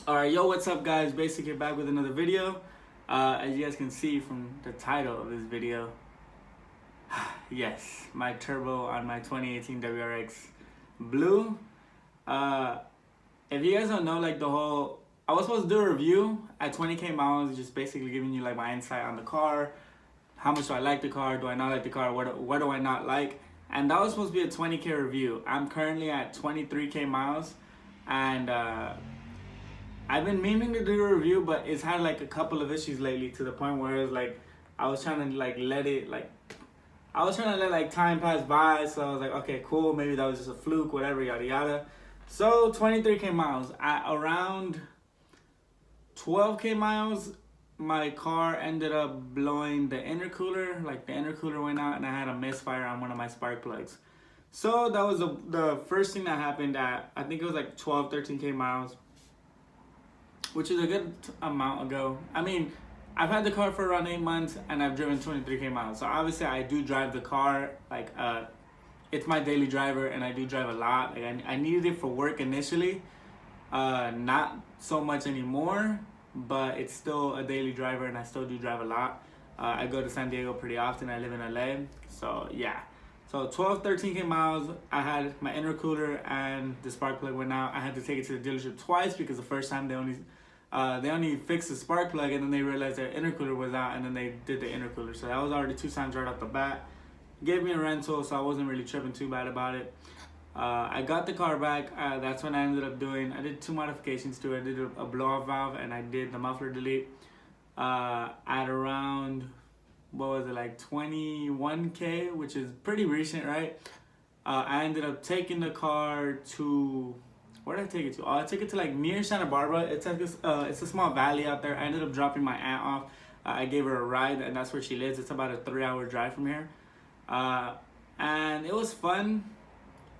Alright, yo, what's up guys? BAESIC here back with another video. As you guys can see from the title of this video, yes, my turbo on my 2018 WRX Blue. If you guys don't know, like I was supposed to do a review at 20k miles, just basically giving you like my insight on the car. How much do I like the car? Do I not like the car? What do I not like? And that was supposed to be a 20k review. I'm currently at 23k miles, and I've been meaning to do a review, but it's had like a couple of issues lately to the point where it's like I was trying to let time pass by. So I was like, okay, cool, maybe that was just a fluke, whatever, yada yada. So 23k miles. At around 12k miles, my car ended up blowing the intercooler. Like the intercooler went out and I had a misfire on one of my spark plugs. So that was the first thing that happened at, I think it was like 13k miles, which is a good amount ago. I mean, I've had the car for around 8 months and I've driven 23k miles. So obviously I do drive the car, like it's my daily driver and I do drive a lot. Like I needed it for work initially, not so much anymore, but it's still a daily driver and I still do drive a lot. I go to San Diego pretty often. I live in LA, so yeah. So 13k miles, I had my intercooler and the spark plug went out. I had to take it to the dealership twice because the first time they only fixed the spark plug and then they realized their intercooler was out and then they did the intercooler. So that was already 2 signs right off the bat. Gave me a rental, so I wasn't really tripping too bad about it. I got the car back. That's when I ended up I did 2 modifications to it. I did a blow-off valve and I did the muffler delete at around, what was it, like 21k, which is pretty recent, right? I ended up taking the car to, where did I take it to? I took it to like near Santa Barbara. It's like it's a small valley out there. I ended up dropping my aunt off. I gave her a ride and that's where she lives. It's about a 3-hour drive from here. And it was fun,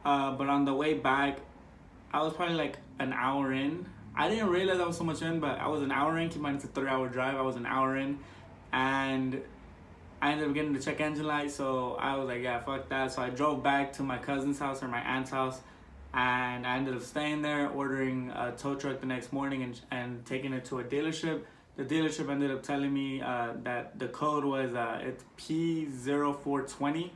but on the way back, I was probably like an hour in. I didn't realize I was so much in, but I was an hour in. Keep in mind it's a 3-hour drive. I was an hour in, and I ended up getting the check engine light, so I was like, yeah, fuck that. So I drove back to my cousin's house or my aunt's house, and I ended up staying there, ordering a tow truck the next morning and taking it to a dealership. The dealership ended up telling me that the code was it's P0420,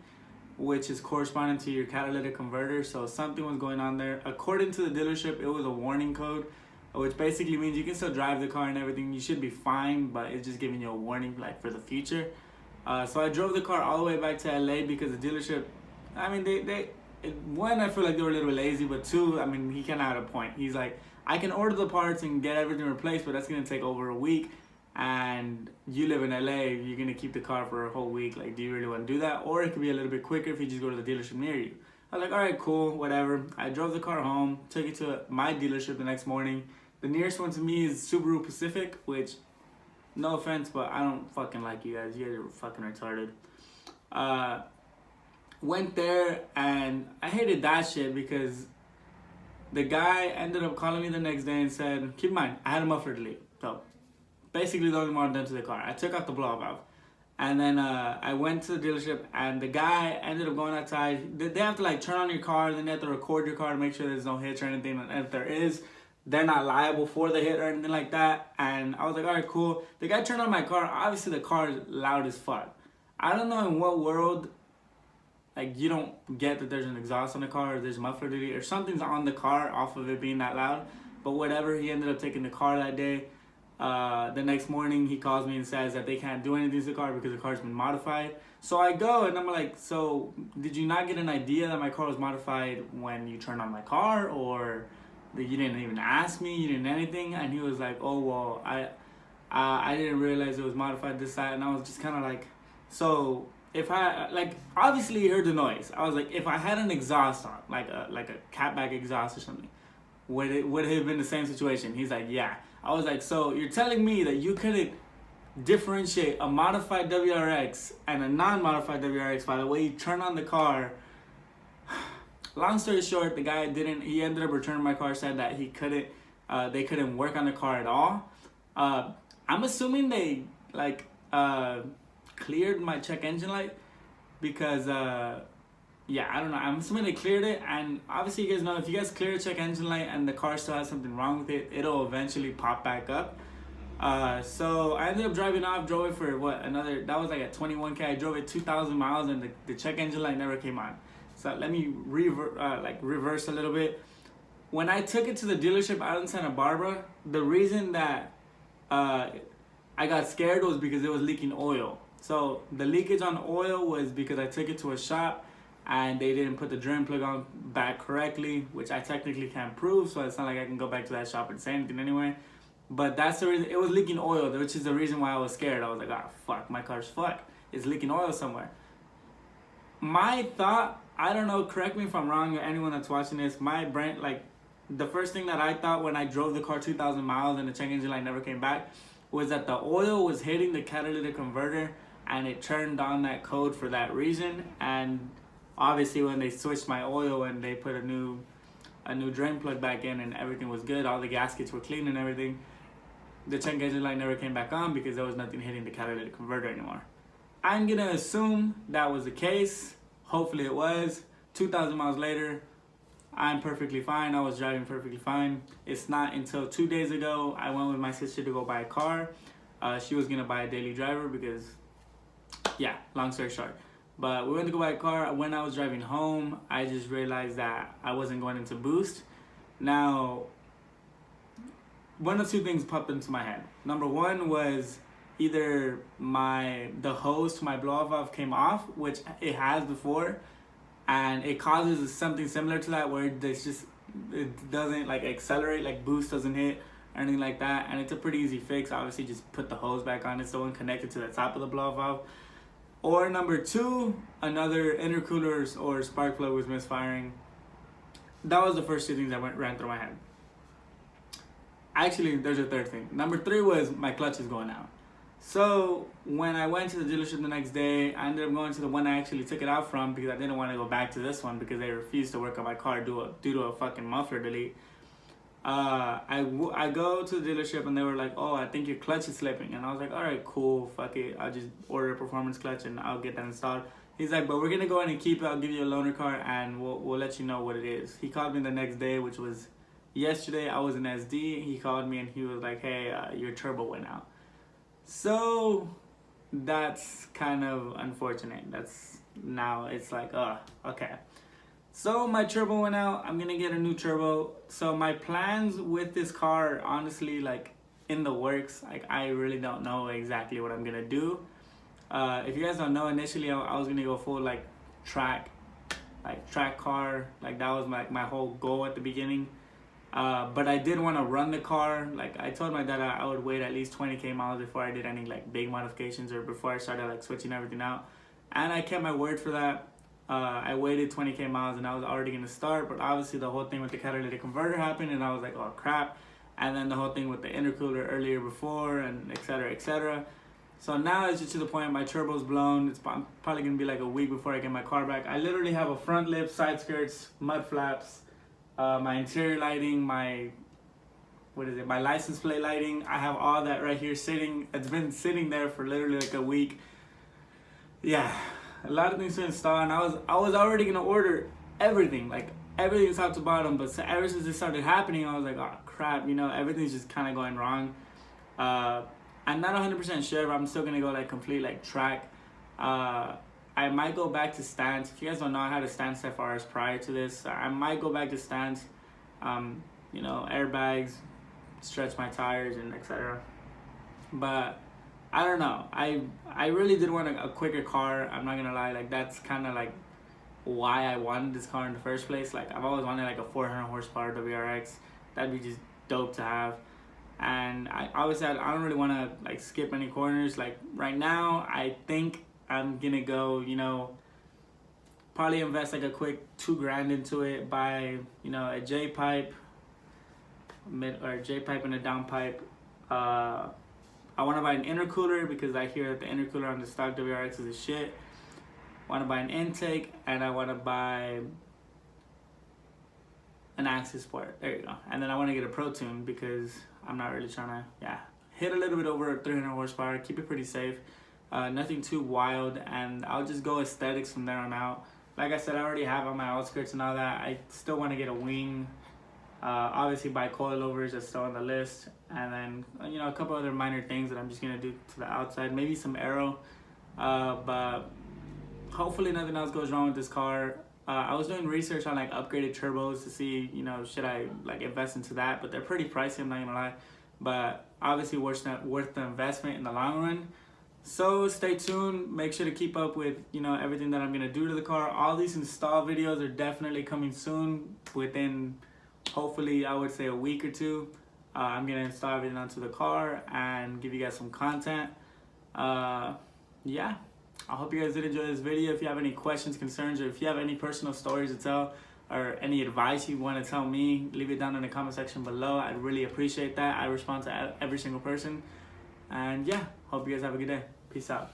which is corresponding to your catalytic converter. So something was going on there. According to the dealership, it was a warning code, which basically means you can still drive the car and everything. You should be fine, but it's just giving you a warning like for the future. So I drove the car all the way back to LA because the dealership, I mean, one, I feel like they were a little bit lazy, but two, I mean, he kind of had a point. He's like, I can order the parts and get everything replaced, but that's going to take over a week. And you live in LA, you're going to keep the car for a whole week. Like, do you really want to do that? Or it could be a little bit quicker if you just go to the dealership near you. I was like, all right, cool, whatever. I drove the car home, took it to my dealership the next morning. The nearest one to me is Subaru Pacific, which, no offense, but I don't fucking like you guys. You guys are fucking retarded. Went there and I hated that shit because the guy ended up calling me the next day and said, keep in mind, I had a muffler delete. So basically the only one done to the car. I took out the blow valve. And then I went to the dealership and the guy ended up going outside. They have to like turn on your car, then they have to record your car to make sure there's no hits or anything. And if there is, they're not liable for the hit or anything like that. And I was like, all right, cool. The guy turned on my car. Obviously the car is loud as fuck. I don't know in what world, like, you don't get that there's an exhaust on the car or there's muffler duty or something's on the car off of it being that loud. But whatever, he ended up taking the car that day. The next morning he calls me and says that they can't do anything to the car because the car's been modified. So I go and I'm like, so did you not get an idea that my car was modified when you turned on my car, or that you didn't even ask me, you didn't anything? And he was like, oh, well, I didn't realize it was modified this side. And I was just kind of like, so if I, like, obviously he heard the noise. I was like, if I had an exhaust on, like a catback exhaust or something, would it have been the same situation? He's like, yeah. I was like, so you're telling me that you couldn't differentiate a modified WRX and a non-modified WRX by the way you turn on the car? Long story short, the guy he ended up returning my car, said that they couldn't work on the car at all. I'm assuming they cleared my check engine light because yeah, I don't know. I'm assuming they cleared it, and obviously you guys know if you guys clear a check engine light and the car still has something wrong with it, it'll eventually pop back up. So I ended up driving off, drove it for that was like at 21K. I drove it 2,000 miles and the check engine light never came on. So let me reverse a little bit. When I took it to the dealership out in Santa Barbara, the reason that I got scared was because it was leaking oil. So the leakage on oil was because I took it to a shop and they didn't put the drain plug on back correctly, which I technically can't prove, so it's not like I can go back to that shop and say anything anyway. But that's the reason. It was leaking oil, which is the reason why I was scared. I was like, oh fuck, my car's fucked. It's leaking oil somewhere. My thought, I don't know, correct me if I'm wrong, or anyone that's watching this, my brain, like, the first thing that I thought when I drove the car 2,000 miles and the check engine light never came back was that the oil was hitting the catalytic converter and it turned on that code for that reason. And obviously when they switched my oil and they put a new drain plug back in and everything was good, all the gaskets were clean and everything, the check engine light never came back on because there was nothing hitting the catalytic converter anymore. I'm gonna assume that was the case. Hopefully it was. 2,000 miles later, I'm perfectly fine. I was driving perfectly fine. It's not until 2 days ago I went with my sister to go buy a car. She was gonna buy a daily driver because, yeah, long story short. But we went to go buy a car. When I was driving home, I just realized that I wasn't going into boost. Now, one of two things popped into my head. Number one was either the hose to my blow-off valve came off, which it has before, and it causes something similar to that where it doesn't like accelerate, like boost doesn't hit or anything like that. And it's a pretty easy fix. Obviously, just put the hose back on. It's the one connected to the top of the blow-off valve. Or number two, another intercooler or spark plug was misfiring. That was the first two things that ran through my head. Actually, there's a third thing. Number three was my clutch is going out. So when I went to the dealership the next day, I ended up going to the one I actually took it out from because I didn't want to go back to this one because they refused to work on my car due to a fucking muffler delete. I go to the dealership and they were like, oh, I think your clutch is slipping. And I was like, all right, cool, fuck it. I'll just order a performance clutch and I'll get that installed. He's like, but we're going to go ahead and keep it. I'll give you a loaner car and we'll let you know what it is. He called me the next day, which was yesterday. I was in SD. He called me and he was like, hey, your turbo went out. So that's kind of unfortunate. Now it's like, okay. So my turbo went out. I'm gonna get a new turbo. So my plans with this car are honestly like in the works. Like I really don't know exactly what I'm gonna do. If you guys don't know, initially I was gonna go full like track car. Like that was my whole goal at the beginning. But I did want to run the car. Like I told my dad I would wait at least 20K miles before I did any like big modifications or before I started like switching everything out. And I kept my word for that. I waited 20K miles and I was already going to start, but obviously the whole thing with the catalytic converter happened and I was like, oh crap. And then the whole thing with the intercooler earlier before and et cetera, et cetera. So now it's just to the point my turbo's blown. It's probably going to be like a week before I get my car back. I literally have a front lip, side skirts, mud flaps, my interior lighting, my license plate lighting. I have all that right here sitting. It's been sitting there for literally like a week. Yeah. A lot of things to install, and I was already gonna order everything, like everything top to bottom. But ever since it started happening, I was like, oh crap, everything's just kind of going wrong. I'm not 100% sure, but I'm still gonna go like complete like track. I might go back to stance. If you guys don't know, I had a stance FRS prior to this. I might go back to stance. Airbags, stretch my tires, and etc. But I don't know. I really did want a quicker car. I'm not gonna lie. Like that's kind of like why I wanted this car in the first place. Like I've always wanted like a 400 horsepower WRX. That'd be just dope to have. And I don't really want to like skip any corners. Like right now, I think I'm gonna go. Probably invest like a quick $2,000 into it. Buy a J pipe, J pipe and a down pipe. I want to buy an intercooler because I hear that the intercooler on the stock WRX is a shit. I want to buy an intake and I want to buy an access port. There you go. And then I want to get a Pro Tune because I'm not really trying to, hit a little bit over 300 horsepower. Keep it pretty safe. Nothing too wild. And I'll just go aesthetics from there on out. like I said, I already have on my outskirts and all that. I still want to get a wing. Obviously, buy coilovers, that's still on the list, and then a couple other minor things that I'm just gonna do to the outside. Maybe some aero, but hopefully nothing else goes wrong with this car. I was doing research on like upgraded turbos to see, should I like invest into that, but they're pretty pricey, I'm not gonna lie. But obviously worth the investment in the long run. So stay tuned, make sure to keep up with everything that I'm gonna do to the car. All these install videos are definitely coming soon, within hopefully I would say a week or two. I'm gonna install everything onto the car and give you guys some content. Yeah, I hope you guys did enjoy this video. If you have any questions, concerns, or if you have any personal stories to tell or any advice you want to tell me, leave it down in the comment section below. I'd really appreciate that. I respond to every single person. And yeah, hope you guys have a good day. Peace out.